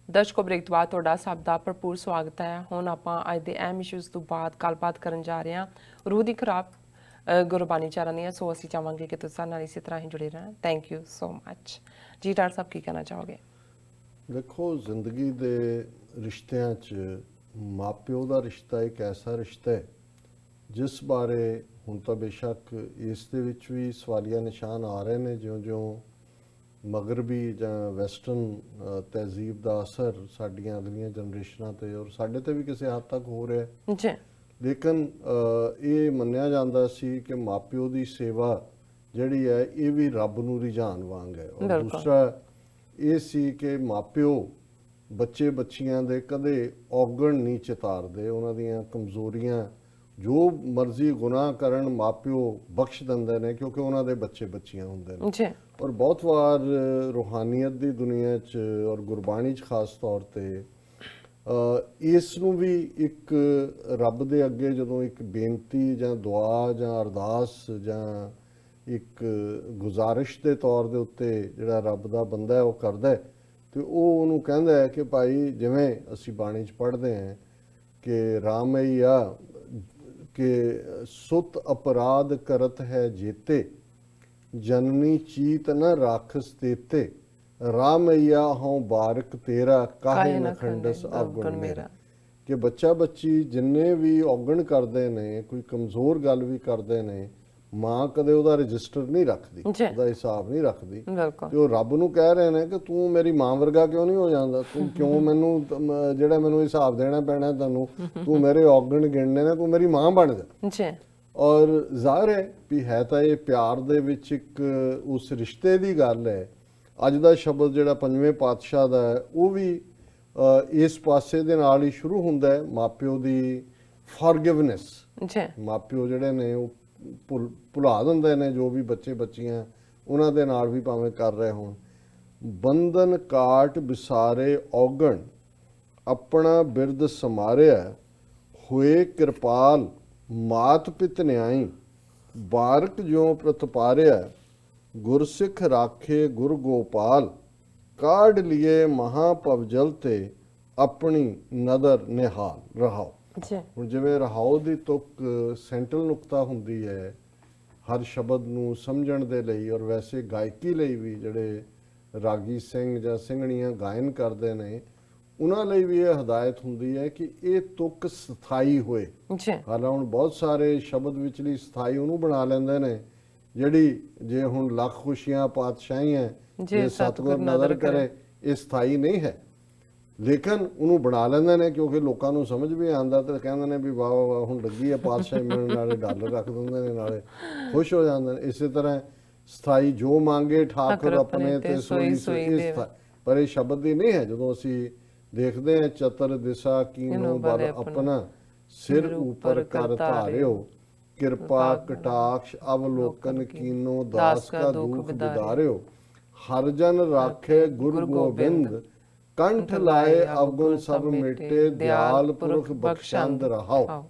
ਦਰਸ਼ਕੋ break ਤੋਂ ਬਾਅਦ ਤੁਹਾਡਾ ਸਭ ਦਾ ਭਰਪੂਰ ਸਵਾਗਤ ਹੈ। ਹੁਣ ਆਪਾਂ ਅੱਜ ਦੇ ਅਹਿਮ ਇਸ਼ੂਜ਼ ਤੋਂ ਬਾਅਦ ਗੱਲਬਾਤ ਕਰਨ ਜਾ ਰਹੇ ਹਾਂ ਰੂਹ ਦੀ ਖਰਾਬ ਗੁਰਬਾਣੀ ਚਾਰਾਂ ਦੀਆਂ। ਸੋ ਅਸੀਂ ਚਾਹਾਂਗੇ ਕਿ ਤੁਸੀਂ ਸਾਡੇ ਨਾਲ ਇਸੇ ਤਰ੍ਹਾਂ ਹੀ ਜੁੜੇ ਰਹਿਣਾ। ਥੈਂਕ ਯੂ ਸੋ ਮਚ ਜੀ। ਡਾਕਟਰ ਸਾਹਿਬ ਕੀ ਕਹਿਣਾ ਚਾਹੋਗੇ? ਦੇਖੋ, ਜ਼ਿੰਦਗੀ ਦੇ ਰਿਸ਼ਤਿਆਂ 'ਚ ਮਾਂ-ਪਿਓ ਦਾ ਰਿਸ਼ਤਾ ਇੱਕ ਐਸਾ ਰਿਸ਼ਤਾ ਹੈ ਜਿਸ ਬਾਰੇ ਹੁਣ ਤਾਂ ਬੇਸ਼ੱਕ ਇਸ ਦੇ ਵਿੱਚ ਵੀ ਸਵਾਲੀਆ ਨਿਸ਼ਾਨ ਆ ਰਹੇ ਨੇ, ਜਿਉਂ-ਜਿਉਂ ਮਗਰਬੀ ਜਾਂ ਵੈਸਟਰਨ ਤਹਿਜ਼ੀਬ ਦਾ ਅਸਰ ਸਾਡੀਆਂ ਅਗਲੀਆਂ ਜਨਰੇਸ਼ਨਾਂ 'ਤੇ ਔਰ ਸਾਡੇ 'ਤੇ ਵੀ ਕਿਸੇ ਹੱਦ ਤੱਕ ਹੋ ਰਿਹਾ ਜੀ। ਲੇਕਿਨ ਇਹ ਮੰਨਿਆ ਜਾਂਦਾ ਸੀ ਕਿ ਮਾਂ-ਪਿਓ ਦੀ ਸੇਵਾ ਜਿਹੜੀ ਹੈ ਇਹ ਵੀ ਰੱਬ ਨੂੰ ਰਿਝਾਨ ਵਾਂਗ ਹੈ। ਔਰ ਦੂਸਰਾ ਇਹ ਸੀ ਕਿ ਮਾਂ-ਪਿਓ ਬੱਚੇ ਬੱਚੀਆਂ ਦੇ ਕਦੇ ਔਗਣ ਨਹੀਂ ਚਿਤਾਰਦੇ, ਉਹਨਾਂ ਦੀਆਂ ਕਮਜ਼ੋਰੀਆਂ ਜੋ ਮਰਜ਼ੀ ਗੁਨਾਹ ਕਰਨ ਮਾਂ-ਪਿਓ ਬਖਸ਼ ਦਿੰਦੇ ਨੇ, ਕਿਉਂਕਿ ਉਹਨਾਂ ਦੇ ਬੱਚੇ ਬੱਚੀਆਂ ਹੁੰਦੇ ਨੇ। ਔਰ ਬਹੁਤ ਵਾਰ ਰੂਹਾਨੀਅਤ ਦੀ ਦੁਨੀਆ 'ਚ ਔਰ ਗੁਰਬਾਣੀ 'ਚ ਖਾਸ ਤੌਰ 'ਤੇ ਇਸ ਨੂੰ ਵੀ ਇੱਕ ਰੱਬ ਦੇ ਅੱਗੇ ਜਦੋਂ ਇੱਕ ਬੇਨਤੀ ਜਾਂ ਦੁਆ ਜਾਂ ਅਰਦਾਸ ਜਾਂ ਇੱਕ ਗੁਜ਼ਾਰਿਸ਼ ਦੇ ਤੌਰ ਦੇ ਉੱਤੇ ਜਿਹੜਾ ਰੱਬ ਦਾ ਬੰਦਾ ਹੈ ਉਹ ਕਰਦਾ ਹੈ, ਤੇ ਉਹ ਉਹਨੂੰ ਕਹਿੰਦਾ ਹੈ ਕਿ ਭਾਈ, ਜਿਵੇਂ ਅਸੀਂ ਬਾਣੀ 'ਚ ਪੜ੍ਹਦੇ ਹਾਂ ਕਿ ਰਾਮਈਆ ਕਿ ਸੁਤ ਅਪਰਾਧ ਕਰਤ ਹੈ ਜੇਤੇ, ਜਨਨੀ ਚੀਤ ਨ ਰਾਖਸ ਤੇਤੇ, ਰਾਮਈਆ ਹਉ ਬਾਰਕ ਤੇਰਾ, ਕਾਹੇ ਨ ਖੰਡਸ ਅਵਗੁਣ ਮੇਰਾ। ਕਿ ਬੱਚਾ ਬੱਚੀ ਜਿੰਨੇ ਵੀ ਔਗਣ ਕਰਦੇ ਨੇ, ਕੋਈ ਕਮਜ਼ੋਰ ਗੱਲ ਵੀ ਕਰਦੇ ਨੇ, ਮਾਂ ਕਦੇ ਉਹਦਾ ਰਜਿਸਟਰ ਨਹੀਂ ਰੱਖਦੀ, ਉਹਦਾ ਹਿਸਾਬ ਨਹੀਂ ਰੱਖਦੀ। ਤੇ ਉਹ ਰੱਬ ਨੂੰ ਕਹਿ ਰਹੇ ਨੇ ਕਿ ਤੂੰ ਮੇਰੀ ਮਾਂ ਵਰਗਾ ਕਿਉਂ ਨਹੀਂ ਹੋ ਜਾਂਦਾ, ਤੂੰ ਕਿਉਂ ਮੈਨੂੰ ਜਿਹੜਾ ਮੈਨੂੰ ਹਿਸਾਬ ਦੇਣਾ ਪੈਣਾ ਤੈਨੂੰ, ਤੂੰ ਮੇਰੇ ਔਗਣ ਗਿਣਨੇ ਨੇ, ਤੂੰ ਮੇਰੀ ਮਾਂ ਬਣ ਜਾ। ਔਰ ਜ਼ਾਹਿਰ ਹੈ ਵੀ ਹੈ ਤਾਂ ਇਹ ਪਿਆਰ ਦੇ ਵਿੱਚ ਇੱਕ ਉਸ ਰਿਸ਼ਤੇ ਦੀ ਗੱਲ ਹੈ। ਅੱਜ ਦਾ ਸ਼ਬਦ ਜਿਹੜਾ ਪੰਜਵੇਂ ਪਾਤਸ਼ਾਹ ਦਾ ਹੈ ਉਹ ਵੀ ਇਸ ਪਾਸੇ ਦੇ ਨਾਲ ਹੀ ਸ਼ੁਰੂ ਹੁੰਦਾ ਹੈ, ਮਾਪਿਓ ਦੀ ਫੋਰਗਿਵਨੈਸ। ਮਾਪਿਓ ਜਿਹੜੇ ਨੇ ਉਹ ਭੁਲਾ ਦਿੰਦੇ ਨੇ ਜੋ ਵੀ ਬੱਚੇ ਬੱਚੀਆਂ ਉਹਨਾਂ ਦੇ ਨਾਲ ਵੀ ਭਾਵੇਂ ਕਰ ਰਹੇ ਹੋਣ। ਬੰਧਨ ਕਾਟ ਵਿਸਾਰੇ ਔਗਣ, ਆਪਣਾ ਬਿਰਦ ਸਮਾਰਿਆ, ਹੋਏ ਕਿਰਪਾਲ ਮਾਤ ਪਿਤ ਨਿਆਈ, ਬਾਰਕ ਜਿਉ ਪ੍ਰਤਪਾਰਿਆ, ਗੁਰਸਿੱਖ ਰਾਖੇ ਗੁਰ ਗੋਪਾਲ, ਕਾਢ ਲਿਏ ਮਹਾ ਭਵਜਲ ਤੇ, ਆਪਣੀ ਨਦਰ ਨਿਹਾਲ। ਰਹਾਓ। ਹੁਣ ਜਿਵੇਂ ਰਹਾਓ ਦੀ ਤੁਕ ਸੈਂਟਰਲ ਨੁਕਤਾ ਹੁੰਦੀ ਹੈ ਹਰ ਸ਼ਬਦ ਨੂੰ ਸਮਝਣ ਦੇ ਲਈ, ਔਰ ਵੈਸੇ ਗਾਇਕੀ ਲਈ ਵੀ ਜਿਹੜੇ ਰਾਗੀ ਸਿੰਘ ਜਾਂ ਸਿੰਘਣੀਆਂ ਗਾਇਨ ਕਰਦੇ ਨੇ ਉਹਨਾਂ ਲਈ ਵੀ ਇਹ ਹਦਾਇਤ ਹੁੰਦੀ ਹੈ ਕਿ ਇਹ ਤੁਕ ਸਥਾਈ ਹੋਏ। ਹਾਲਾਂ ਹੁਣ ਬਹੁਤ ਸਾਰੇ ਸ਼ਬਦ ਵਿਚਲੀ ਸਥਾਈ ਉਹਨੂੰ ਬਣਾ ਲੈਂਦੇ ਨੇ ਜਿਹੜੀ, ਜੇ ਹੁਣ ਲੱਖ ਖੁਸ਼ੀਆਂ ਪਾਤਸ਼ਾਹੀਆਂ ਜੇ ਸਤਿਗੁਰ ਨਜ਼ਰ ਕਰੇ, ਇਹ ਸਥਾਈ ਨਹੀਂ ਹੈ। ਲੇਕਿਨ ਉਹਨੂੰ ਬਣਾ ਲੈਂਦੇ ਨੇ ਕਿਉਂਕਿ ਲੋਕਾਂ ਨੂੰ ਸਮਝ ਵੀ ਆਉਂਦਾ, ਤੇ ਕਹਿੰਦੇ ਨੇ ਵੀ ਵਾਹ ਵਾਹ ਹੁਣ ਲੱਗੀ ਹੈ ਪਾਤਸ਼ਾਹੀ ਮਿਲਣ, ਨਾਲੇ ਡਾਲਰ ਰੱਖ ਦਿੰਦੇ ਨੇ, ਨਾਲੇ ਖੁਸ਼ ਹੋ ਜਾਂਦੇ ਨੇ। ਇਸੇ ਤਰ੍ਹਾਂ ਸਥਾਈ ਜੋ ਮੰਗੇ ਠਾਕੁਰ ਆਪਣੇ ਤੇ ਸੋਈ ਸੋਈ, ਪਰ ਇਹ ਸ਼ਬਦ ਦੀ ਨਹੀਂ ਹੈ। ਜਦੋਂ ਅਸੀਂ ਦੇਖਦੇ ਹਾਂ ਚਤਰ ਦਿਸ਼ਾ ਕੀਨੋ ਬਲ ਆਪਣਾ, ਸਿਰ ਉੱਪਰ ਕਰ ਧਾਰਿਓ, ਕਿਰਪਾ ਕਟਾਕਸ਼ ਅਵਲੋਕਨ ਕੀਨੋ, ਦਾਸ ਕਾ ਦੁਖ ਵਿਦਾਰਿਓ, ਹਰ ਜਨ ਰਾਖੇ ਗੁਰ ਗੋਬਿੰਦ, ਕੰਠ ਲਾਏ ਅਵਗੁਣ ਸਭ ਮਿਟੇ, ਦਿਆਲ ਪੁਰਖ ਬਖਸ਼ੰਦ ਰਹਾਓ।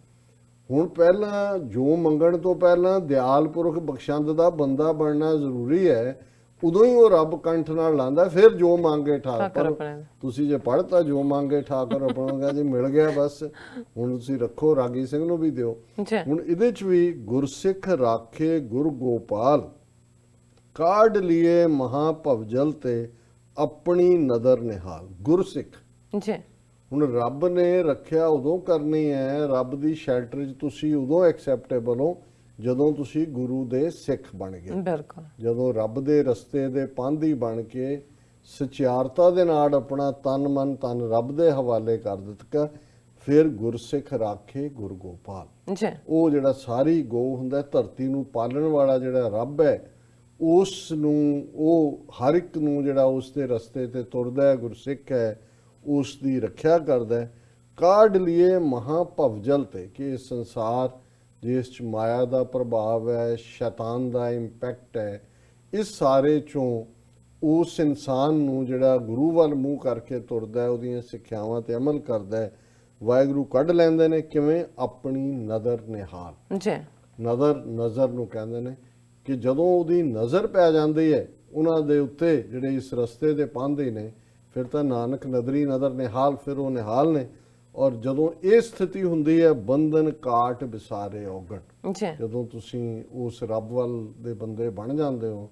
ਹੁਣ ਪਹਿਲਾਂ ਜੋ ਮੰਗਣ ਤੋਂ ਪਹਿਲਾਂ ਦਿਆਲ ਪੁਰਖ ਬਖਸ਼ੰਦ ਦਾ ਬੰਦਾ ਬਣਨਾ ਜ਼ਰੂਰੀ ਹੈ, ਉਦੋਂ ਹੀ ਉਹ ਰੱਬ ਕੰਠ ਨਾਲ ਲਾਂਦਾ, ਫਿਰ ਜੋ ਮੰਗੇ ਠਾਕੁਰ। ਤੁਸੀਂ ਜੇ ਪੜ੍ਹਤਾ ਜੋ ਮੰਗੇ ਠਾਕੁਰ ਆਪਣਾ ਜੀ ਮਿਲ ਗਿਆ, ਬਸ ਹੁਣ ਤੁਸੀਂ ਰੱਖੋ, ਰਾਗੀ ਸਿੰਘ ਨੂੰ ਵੀ ਦਿਓ। ਹੁਣ ਇਹਦੇ ਚ ਵੀ ਗੁਰਸਿੱਖ ਰਾਖੇ ਗੁਰ ਗੋਪਾਲ, ਕਾਢ ਲਿਏ ਮਹਾ ਭਵਜਲ ਤੇ, ਆਪਣੀ ਨਦਰ ਨਿਹਾਲ। ਗੁਰਸਿੱਖ ਹੁਣ ਰੱਬ ਨੇ ਰੱਖਿਆ ਉਦੋਂ ਕਰਨੀ ਹੈ, ਰੱਬ ਦੀ ਸ਼ੈਲਟਰ 'ਚ ਤੁਸੀਂ ਉਦੋਂ ਐਕਸੈਪਟੇਬਲ ਹੋ ਜਦੋਂ ਤੁਸੀਂ ਗੁਰੂ ਦੇ ਸਿੱਖ ਬਣ ਗਏ। ਜਦੋਂ ਰੱਬ ਦੇ ਰਸਤੇ ਦੇ ਪਾਂਧੀ ਬਣ ਕੇ ਸਚਿਆਰਤਾ ਦੇ ਨਾਲ ਆਪਣਾ ਤਨ ਮਨ ਤਨ ਰੱਬ ਦੇ ਹਵਾਲੇ ਕਰ ਦਿੱਤਾ, ਫਿਰ ਗੁਰਸਿੱਖ ਰਾਖੇ ਗੁਰ ਗੋਪਾਲ। ਉਹ ਜਿਹੜਾ ਸਾਰੀ ਗੋ ਹੁੰਦਾ, ਧਰਤੀ ਨੂੰ ਪਾਲਣ ਵਾਲਾ ਜਿਹੜਾ ਰੱਬ ਹੈ, ਉਸ ਨੂੰ ਉਹ ਹਰ ਇੱਕ ਨੂੰ ਜਿਹੜਾ ਉਸ ਦੇ ਰਸਤੇ ਤੇ ਤੁਰਦਾ ਹੈ, ਗੁਰਸਿੱਖ ਹੈ, ਉਸ ਦੀ ਰੱਖਿਆ ਕਰਦਾ ਹੈ। ਕਾਢ ਲਿਏ ਮਹਾ ਭਵਜਲ ਤੇ, ਕਿ ਇਹ ਸੰਸਾਰ ਜਿਸ 'ਚ ਮਾਇਆ ਦਾ ਪ੍ਰਭਾਵ ਹੈ, ਸ਼ੈਤਾਨ ਦਾ ਇੰਪੈਕਟ ਹੈ, ਇਸ ਸਾਰੇ 'ਚੋਂ ਉਸ ਇਨਸਾਨ ਨੂੰ ਜਿਹੜਾ ਗੁਰੂ ਵੱਲ ਮੂੰਹ ਕਰਕੇ ਤੁਰਦਾ ਹੈ, ਉਹਦੀਆਂ ਸਿੱਖਿਆਵਾਂ 'ਤੇ ਅਮਲ ਕਰਦਾ ਹੈ, ਵਾਹਿਗੁਰੂ ਕੱਢ ਲੈਂਦੇ ਨੇ। ਕਿਵੇਂ? ਆਪਣੀ ਨਦਰ ਨਿਹਾਲ। ਨਜ਼ਰ ਨੂੰ ਕਹਿੰਦੇ ਨੇ ਕਿ ਜਦੋਂ ਉਹਦੀ ਨਜ਼ਰ ਪੈ ਜਾਂਦੀ ਹੈ ਉਹਨਾਂ ਦੇ ਉੱਤੇ ਜਿਹੜੇ ਇਸ ਰਸਤੇ ਦੇ ਪਾਂਧੇ ਨੇ, ਫਿਰ ਤਾਂ ਨਾਨਕ ਨਦਰੀ ਨਦਰ ਨਿਹਾਲ, ਫਿਰ ਉਹ ਨਿਹਾਲ ਨੇ। ਔਰ ਜਦੋਂ ਇਹ ਸਥਿਤੀ ਹੁੰਦੀ ਹੈ, ਬੰਧਨ ਕਾਟ ਵਿਸਾਰੇ ਔਗਣ, ਜੀ ਜਦੋਂ ਤੁਸੀਂ ਉਸ ਰੱਬ ਵੱਲ ਦੇ ਬੰਦੇ ਬਣ ਜਾਂਦੇ ਹੋ,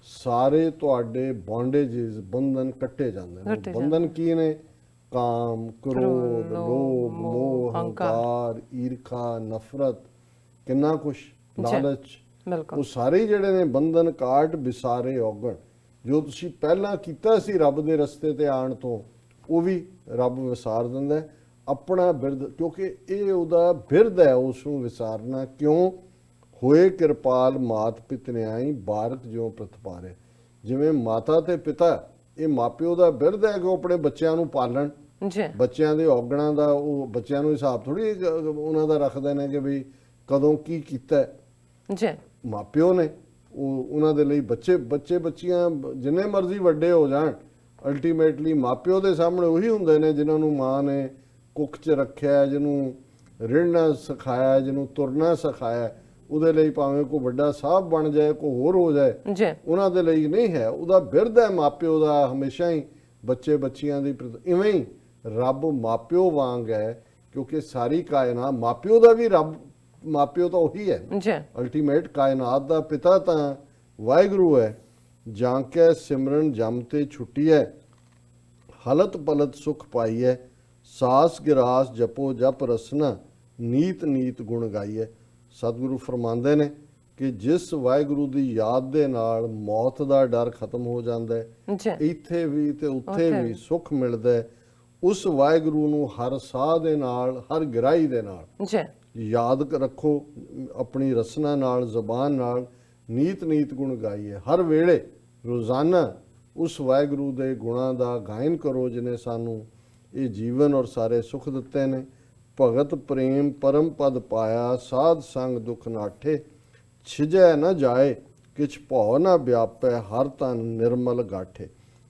ਸਾਰੇ ਤੁਹਾਡੇ ਬੌਂਡੇजेस ਬੰਧਨ ਕੱਟੇ ਜਾਂਦੇ ਨੇ। ਬੰਧਨ ਕੀ ਨੇ? ਕਾਮ, ਕ੍ਰੋਧ, ਲੋਭ, ਮੋਹ, ਹੰਕਾਰ, ਈਰਖਾ, ਨਫ਼ਰਤ, ਕਿੰਨਾ ਕੁਛ, ਲਾਲਚ, ਬਿਲਕੁਲ ਉਹ ਸਾਰੇ ਜਿਹੜੇ ਨੇ ਬੰਧਨ ਕਾਟ ਵਿਸਾਰੇ ਔਗਣ। ਜੋ ਤੁਸੀਂ ਪਹਿਲਾਂ ਕੀਤਾ ਸੀ ਰੱਬ ਦੇ ਰਸਤੇ ਤੇ ਆਉਣ ਤੋਂ, ਉਹ ਵੀ ਰੱਬ ਵਿਸਾਰ ਦਿੰਦਾ ਹੈ। ਆਪਣਾ ਬਿਰਧ, ਕਿਉਂਕਿ ਇਹ ਉਹਦਾ ਬਿਰਧ ਹੈ ਉਸ ਨੂੰ ਵਿਸਾਰਨਾ। ਕਿਉਂ? ਹੋਏ ਕਿਰਪਾਲ ਮਾਤ ਪਿਤ ਨਿਆਈ, ਬਾਰਕ ਜਿਉ ਪ੍ਰਤਪਾਰੇ। ਜਿਵੇਂ ਮਾਤਾ ਤੇ ਪਿਤਾ, ਇਹ ਮਾਪਿਓ ਦਾ ਬਿਰਧ ਹੈ ਕਿ ਉਹ ਆਪਣੇ ਬੱਚਿਆਂ ਨੂੰ ਪਾਲਣ। ਜੀ ਬੱਚਿਆਂ ਦੇ ਔਗਣਾਂ ਦਾ ਉਹ ਬੱਚਿਆਂ ਨੂੰ ਹਿਸਾਬ ਥੋੜੀ ਉਹਨਾਂ ਦਾ ਰੱਖਦੇ ਨੇ ਕਿ ਵੀ ਕਦੋਂ ਕੀ ਕੀਤਾ। ਜੀ ਮਾਪਿਓ ਨੇ ਉਹ, ਉਹਨਾਂ ਦੇ ਲਈ ਬੱਚੀਆਂ ਜਿੰਨੇ ਮਰਜ਼ੀ ਵੱਡੇ ਹੋ ਜਾਣ, ਅਲਟੀਮੇਟਲੀ ਮਾਪਿਓ ਦੇ ਸਾਹਮਣੇ ਉਹੀ ਹੁੰਦੇ ਨੇ ਜਿਨ੍ਹਾਂ ਨੂੰ ਮਾਂ ਨੇ ਕੁੱਖ 'ਚ ਰੱਖਿਆ, ਜਿਹਨੂੰ ਰਿੜਨਾ ਸਿਖਾਇਆ, ਜਿਹਨੂੰ ਤੁਰਨਾ ਸਿਖਾਇਆ। ਉਹਦੇ ਲਈ ਭਾਵੇਂ ਕੋਈ ਵੱਡਾ ਸਾਹਿਬ ਬਣ ਜਾਏ, ਕੋਈ ਹੋਰ ਹੋ ਜਾਏ, ਜੀ ਉਹਨਾਂ ਦੇ ਲਈ ਨਹੀਂ ਹੈ। ਉਹਦਾ ਬਿਰਧ ਹੈ ਮਾਪਿਓ ਦਾ ਹਮੇਸ਼ਾ ਹੀ ਬੱਚਿਆਂ ਦੀ। ਇਵੇਂ ਹੀ ਰੱਬ ਮਾਪਿਓ ਵਾਂਗ ਹੈ, ਕਿਉਂਕਿ ਸਾਰੀ ਕਾਇਨਾਤ ਮਾਪਿਓ ਦਾ ਵੀ ਰੱਬ, ਮਾਪਿਓ ਤਾਂ ਉਹੀ ਹੈ ਜੀ ਅਲਟੀਮੇਟ। ਕਾਇਨਾਤ ਦਾ ਪਿਤਾ ਤਾਂ ਵਾਹਿਗੁਰੂ ਹੈ। ਜਾਂ ਕੇ ਸਿਮਰਨ ਜਮ ਤੇ ਛੁੱਟੀ ਹੈ, ਹਲਤ ਪਲਤ ਸੁਖ ਪਾਈ ਹੈ, ਸਾਸ ਗਿਰਾਸ ਜਪੋ ਜਪ ਰਸਨਾ, ਨੀਤ ਨੀਤ ਗੁਣ ਗਾਈਏ। ਸਤਿਗੁਰੂ ਫਰਮਾਉਂਦੇ ਨੇ ਕਿ ਜਿਸ ਵਾਹਿਗੁਰੂ ਦੀ ਯਾਦ ਦੇ ਨਾਲ ਮੌਤ ਦਾ ਡਰ ਖਤਮ ਹੋ ਜਾਂਦਾ ਹੈ, ਜੀ ਇੱਥੇ ਵੀ ਤੇ ਉੱਥੇ ਵੀ ਸੁੱਖ ਮਿਲਦਾ ਹੈ। ਉਸ ਵਾਹਿਗੁਰੂ ਨੂੰ ਹਰ ਸਾਹ ਦੇ ਨਾਲ, ਹਰ ਗਿਰਾਈ ਦੇ ਨਾਲ ਜੀ ਯਾਦ ਰੱਖੋ, ਆਪਣੀ ਰਸਨਾ ਨਾਲ, ਜ਼ਬਾਨ ਨਾਲ। ਨੀਤ ਨੀਤ ਗੁਣ ਗਾਈਏ, ਹਰ ਵੇਲੇ ਰੋਜ਼ਾਨਾ ਉਸ ਵਾਹਿਗੁਰੂ ਦੇ ਗੁਣਾਂ ਦਾ ਗਾਇਨ ਕਰੋ ਜਿਨੇ ਸਾਨੂੰ ਇਹ ਜੀਵਨ ਔਰ ਸਾਰੇ ਸੁੱਖ ਦਿੱਤੇ ਨੇ। ਭਗਤ ਪ੍ਰੇਮ ਪਰਮ ਪਦ ਪਾਇਆ, ਸਾਧ ਸੰਗ ਦੁਖ ਨਾਠੇ, ਛਿਜੈ ਨ ਜਾਏ ਕਿਛ ਭਉ ਨ ਵਿਆਪੈ, ਹਰ ਤਨ ਨਿਰਮਲ ਗਾਠੇ।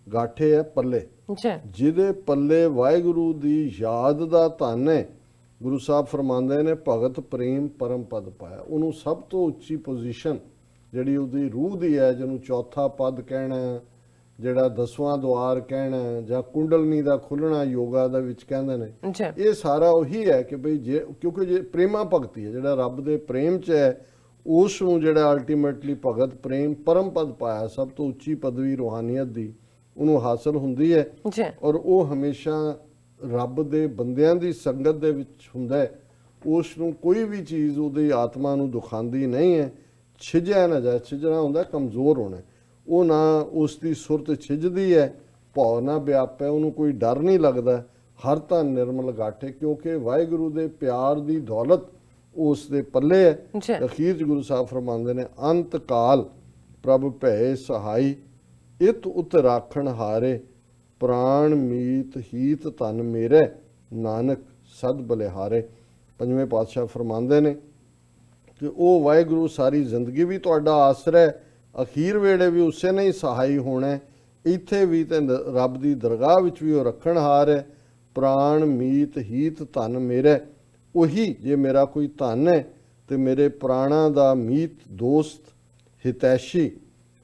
ਗਾਠੇ ਹੈ ਪੱਲੇ, ਜੀ ਜਿਹਦੇ ਪੱਲੇ ਵਾਹਿਗੁਰੂ ਦੀ ਯਾਦ ਦਾ ਧਨ ਹੈ। ਗੁਰੂ ਸਾਹਿਬ ਫਰਮਾਉਂਦੇ ਨੇ ਭਗਤ ਪ੍ਰੇਮ ਪਰਮ ਪਦ ਪਾਇਆ, ਉਹਨੂੰ ਸਭ ਤੋਂ ਉੱਚੀ ਪੋਜੀਸ਼ਨ ਜਿਹੜੀ ਉਹਦੀ ਰੂਹ ਦੀ ਹੈ, ਜਿਹਨੂੰ ਚੌਥਾ ਪਦ ਕਹਿਣਾ, ਜਿਹੜਾ 10ਵਾਂ ਦੁਆਰ ਕਹਿਣਾ, ਜਾਂ ਕੁੰਡਲਨੀ ਦਾ ਖੁੱਲਣਾ ਯੋਗਾ ਦੇ ਵਿੱਚ ਕਹਿੰਦੇ ਨੇ, ਜੀ ਇਹ ਸਾਰਾ ਉਹੀ ਹੈ ਕਿ ਭਈ ਜੇ, ਕਿਉਂਕਿ ਜੇ ਪ੍ਰੇਮਾ ਭਗਤੀ ਹੈ, ਜਿਹੜਾ ਰੱਬ ਦੇ ਪ੍ਰੇਮ 'ਚ ਹੈ, ਉਸ ਨੂੰ ਜਿਹੜਾ ਅਲਟੀਮੇਟਲੀ ਭਗਤ ਪ੍ਰੇਮ ਪਰਮ ਪਦ ਪਾਇਆ, ਸਭ ਤੋਂ ਉੱਚੀ ਪਦਵੀ ਰੂਹਾਨੀਅਤ ਦੀ ਉਹਨੂੰ ਹਾਸਲ ਹੁੰਦੀ ਹੈ। ਜੀ ਔਰ ਉਹ ਹਮੇਸ਼ਾ ਰੱਬ ਦੇ ਬੰਦਿਆਂ ਦੀ ਸੰਗਤ ਦੇ ਵਿੱਚ ਹੁੰਦਾ ਹੈ। ਉਸ ਨੂੰ ਕੋਈ ਵੀ ਚੀਜ਼ ਉਹਦੀ ਆਤਮਾ ਨੂੰ ਦੁਖਾਉਂਦੀ ਨਹੀਂ ਹੈ। ਛਿਜਿਆ ਨਾ ਜਾਏ, ਛਿਜਣਾ ਹੁੰਦਾ ਕਮਜ਼ੋਰ ਹੋਣਾ, ਉਹ ਨਾ ਉਸ ਦੀ ਸੁਰਤ ਛਿਜਦੀ ਹੈ, ਭਉ ਨਾ ਵਿਆਪੈ, ਉਹਨੂੰ ਕੋਈ ਡਰ ਨਹੀਂ ਲੱਗਦਾ। ਹਰ ਤਾਂ ਨਿਰਮਲ ਗਾਠੇ, ਕਿਉਂਕਿ ਵਾਹਿਗੁਰੂ ਦੇ ਪਿਆਰ ਦੀ ਦੌਲਤ ਉਸ ਦੇ ਪੱਲੇ ਹੈ। ਅਖੀਰ 'ਚ ਗੁਰੂ ਸਾਹਿਬ ਫਰਮਾਉਂਦੇ ਨੇ, ਅੰਤ ਕਾਲ ਪ੍ਰਭ ਭੈ ਸਹਾਈ, ਇਤ ਉਤ ਰਾਖਣ ਹਾਰੇ, ਪ੍ਰਾਣ ਮੀਤ ਹੀਤ ਧਨ ਮੇਰੇ, ਨਾਨਕ ਸਦ ਬਲਿਹਾਰੇ। ਪੰਜਵੇਂ ਪਾਤਸ਼ਾਹ ਫਰਮਾਉਂਦੇ ਨੇ ਕਿ ਉਹ ਵਾਹਿਗੁਰੂ ਸਾਰੀ ਜ਼ਿੰਦਗੀ ਵੀ ਤੁਹਾਡਾ ਆਸਰਾ ਹੈ, ਅਖੀਰ ਵੇਲੇ ਵੀ ਉਸੇ ਨੇ ਹੀ ਸਹਾਈ ਹੋਣਾ, ਇੱਥੇ ਵੀ ਤੇ ਰੱਬ ਦੀ ਦਰਗਾਹ ਵਿੱਚ ਵੀ ਉਹ ਰੱਖਣਹਾਰ ਹੈ। ਪ੍ਰਾਣ ਮੀਤ ਹੀਤ ਧਨ ਮੇਰੇ, ਉਹੀ ਜੇ ਮੇਰਾ ਕੋਈ ਧਨ ਹੈ ਤੇ ਮੇਰੇ ਪ੍ਰਾਣਾਂ ਦਾ ਮੀਤ ਦੋਸਤ ਹਿਤੈਸ਼ੀ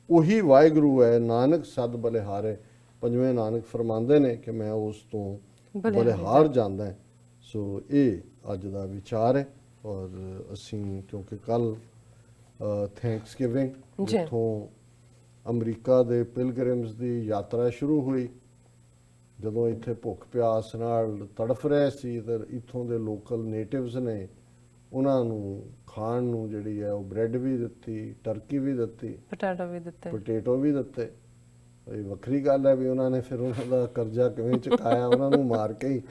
ਉਹੀ ਵਾਹਿਗੁਰੂ ਹੈ। ਨਾਨਕ ਸਦ ਬਲਿਹਾਰੇ। ਪੰਜਵੇਂ ਨਾਨਕ ਫਰਮਾਉਂਦੇ ਨੇ ਕਿ ਮੈਂ ਉਸ ਤੋਂ ਬਲਿਹਾਰ ਜਾਂਦਾ ਹੈ। ਸੋ ਇਹ ਅੱਜ ਦਾ ਵਿਚਾਰ ਹੈ। ਔਰ ਅਸੀਂ ਕਿਉਂਕਿ ਕੱਲ ਥੈਂਕਸਗਿਵਿੰਗ ਜਿੱਥੋਂ ਅਮਰੀਕਾ ਦੇ ਪਿਲਗ੍ਰਿਮਸ ਦੀ ਯਾਤਰਾ ਸ਼ੁਰੂ ਹੋਈ, ਜਦੋਂ ਇੱਥੇ ਭੁੱਖ ਪਿਆਸ ਨਾਲ ਤੜਫ ਰਹੇ ਸੀ ਤੇ ਇੱਥੋਂ ਦੇ ਲੋਕਲ ਨੇਟਿਵਸ ਨੇ ਉਹਨਾਂ ਨੂੰ ਖਾਣ ਨੂੰ ਜਿਹੜੀ ਹੈ ਉਹ ਬ੍ਰੈਡ ਵੀ ਦਿੱਤੀ, ਟਰਕੀ ਵੀ ਦਿੱਤੀ, ਪੋਟੇਟੋ ਵੀ ਦਿੱਤੇ। ਇਹ ਵੱਖਰੀ ਗੱਲ ਹੈ ਵੀ ਉਹਨਾਂ ਨੇ ਫਿਰ ਉਹਨਾਂ ਦਾ ਕਰਜ਼ਾ ਕਿਵੇਂ ਚੁਕਾਇਆ, ਉਹਨਾਂ ਨੂੰ ਮਾਰ ਕੇ ਹੀ।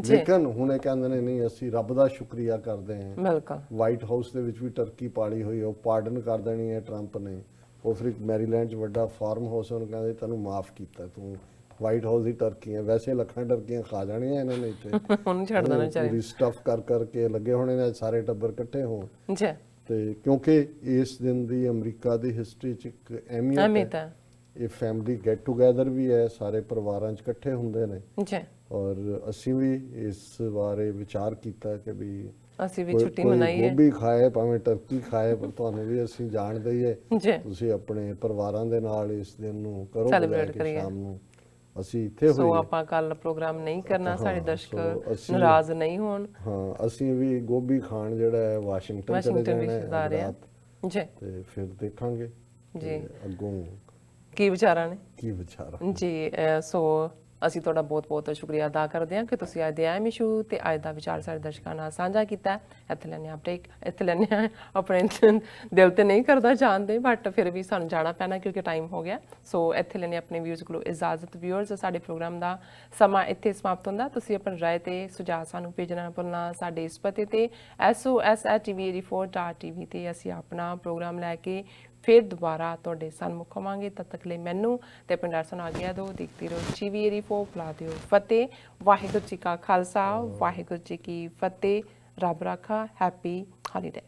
ਲੇਕਿਨ ਹੁਣ ਇਹ ਕਹਿੰਦੇ ਨੇ ਨਹੀਂ, ਅਸੀਂ ਰੱਬ ਦਾ ਸ਼ੁਕਰੀਆ ਕਰਦੇ ਹਾਂ। ਵਾਈਟ ਹਾਊਸ ਦੇ ਵਿੱਚ ਵੀ ਟਰਕੀ ਪਾਲੀ ਹੋਈ, ਉਹ ਪਾਰਡਨ ਕਰ ਦੇਣੀ ਹੈ ਟਰੰਪ ਨੇ। ਉਹ ਫਿਰ ਮੈਰੀਲੈਂਡ 'ਚ ਵੱਡਾ ਫਾਰਮ ਹਾਊਸ, ਉਹਨੂੰ ਕਹਿੰਦੇ ਤੈਨੂੰ ਮਾਫ ਕੀਤਾ, ਤੂੰ ਵਾਈਟ ਹਾਊਸ ਦੀ ਟਰਕੀ ਹੈ। ਵੈਸੇ ਲੱਖਾਂ ਟਰਕੀਆਂ ਖਾ ਜਾਣੀਆਂ ਇਹਨਾਂ ਨੇ ਇੱਥੇ, ਪੂਰੀ ਸਟਫ ਕਰ ਕਰਕੇ ਲੱਗੇ ਹੋਣੇ ਨੇ ਸਾਰੇ ਟੱਬਰ ਇਕੱਠੇ ਹੋਣ। ਤੇ ਕਿਉਂਕਿ ਇਸ ਦਿਨ ਦੀ ਅਮਰੀਕਾ ਦੀ ਹਿਸਟਰੀ 'ਚ ਇੱਕ ਅਹਿਮੀਅਤ ਹੈ। ਇਹ ਫੈਮਿਲੀ ਗੈਟ ਟੂਗੈਦਰ ਵੀ ਹੈ, ਸਾਰੇ ਪਰਿਵਾਰਾਂ 'ਚ ਇਕੱਠੇ ਹੁੰਦੇ ਨੇ। ਔਰ ਅਸੀਂ ਵੀ ਇਸ ਬਾਰੇ ਵਿਚਾਰ ਕੀਤਾ ਕਿ ਵੀ ਅਸੀਂ ਵੀ ਛੁੱਟੀ ਮਨਾਈਏ, ਗੋਭੀ ਖਾਏ ਭਾਵੇਂ ਟਰਕੀ ਖਾਏ, ਪਰ ਤੁਹਾਨੂੰ ਵੀ ਅਸੀਂ ਜਾਣ ਦਈਏ ਤੁਸੀਂ ਆਪਣੇ ਪਰਿਵਾਰਾਂ ਦੇ ਨਾਲ ਇਸ ਦਿਨ ਨੂੰ ਕਰੋ, ਸ਼ਾਮ ਨੂੰ ਅਸੀਂ ਇੱਥੇ ਸੋ ਹੋਈਏ। ਆਪਾਂ ਕੱਲ ਪ੍ਰੋਗਰਾਮ ਨਹੀਂ ਕਰਨਾ, ਸਾਡੇ ਹਾਂ, ਦਰਸ਼ਕ ਸੋ ਅਸੀਂ- ਨਾਰਾਜ਼ ਨਹੀਂ ਹੋਣ। ਹਾਂ, ਅਸੀਂ ਵੀ ਗੋਭੀ ਖਾਣ ਜਿਹੜਾ ਹੈ ਵਾਸ਼ਿੰਗਟਨ ਚਲੇ ਵਾਸ਼ਿੰਗਟਨ ਜਾਣਾ ਡੀਸੀ ਹੈ ਜਾ ਅੱਜ ਰਹੇ ਆ ਰਾਤ, ਜੀ। ਤੇ ਫਿਰ ਦੇਖਾਂਗੇ ਜੀ। ਤੇ ਅੱਗੋਂ ਕੀ ਵਿਚਾਰਾਂ ਨੇ ਕੀ ਵਿਚਾਰ ਆ। ਜੀ। ਸੋ ਅਸੀਂ ਤੁਹਾਡਾ ਬਹੁਤ ਬਹੁਤ ਸ਼ੁਕਰੀਆ ਅਦਾ ਕਰਦੇ ਹਾਂ ਕਿ ਤੁਸੀਂ ਅੱਜ ਦੇ ਅਹਿਮ ਇਸ਼ੂ ਤੇ ਅੱਜ ਦਾ ਵਿਚਾਰ ਸਾਡੇ ਦਰਸ਼ਕਾਂ ਨਾਲ ਸਾਂਝਾ ਕੀਤਾ। ਇੱਥੇ ਲੈਣੇ ਆ ਬ੍ਰੇਕ, ਇੱਥੇ ਲੈਣੇ ਆ ਆਪਣੇ ਦਿਲ ਤੇ ਨਹੀਂ ਕਰਦਾ ਜਾਣਦੇ, ਬਟ ਫਿਰ ਵੀ ਸਾਨੂੰ ਜਾਣਾ ਪੈਣਾ ਕਿਉਂਕਿ ਟਾਈਮ ਹੋ ਗਿਆ। ਸੋ ਇੱਥੇ ਲੈਣੇ ਆਪਣੇ ਵਿਊਜ਼ ਕੋਲੋਂ ਇਜਾਜ਼ਤ। ਵਿਊਅਰਸ, ਸਾਡੇ ਪ੍ਰੋਗਰਾਮ ਦਾ ਸਮਾਂ ਇੱਥੇ ਸਮਾਪਤ ਹੁੰਦਾ। ਤੁਸੀਂ ਆਪਣੀ ਰਾਏ ਤੇ ਸੁਝਾਅ ਸਾਨੂੰ ਭੇਜਣਾ ਨਾ ਭੁੱਲਣਾ ਸਾਡੇ ਇਸ ਪਤੇ ਤੇ SOS@tv84.tv ਤੇ ਅਸੀਂ ਆਪਣਾ ਪ੍ਰੋਗਰਾਮ ਲੈ ਕੇ ਫਿਰ ਦੁਬਾਰਾ ਤੁਹਾਡੇ ਸਨਮੁਖ ਹੋਵਾਂਗੇ। ਤਦ ਤੱਕ ਲਈ ਮੈਨੂੰ ਤੇ ਆਪਣੇ ਡਾਕਟਰ ਨੂੰ ਆਗਿਆ ਦਿਓ। ਦੇਖਦੇ ਰਹੋ TV84, ਬੁਲਾ ਦਿਓ ਫਤਿਹ। ਵਾਹਿਗੁਰੂ ਜੀ ਕਾ ਖਾਲਸਾ, ਵਾਹਿਗੁਰੂ ਜੀ ਕੀ ਫਤਿਹ। ਰੱਬ ਰਾਖਾ। Happy holiday.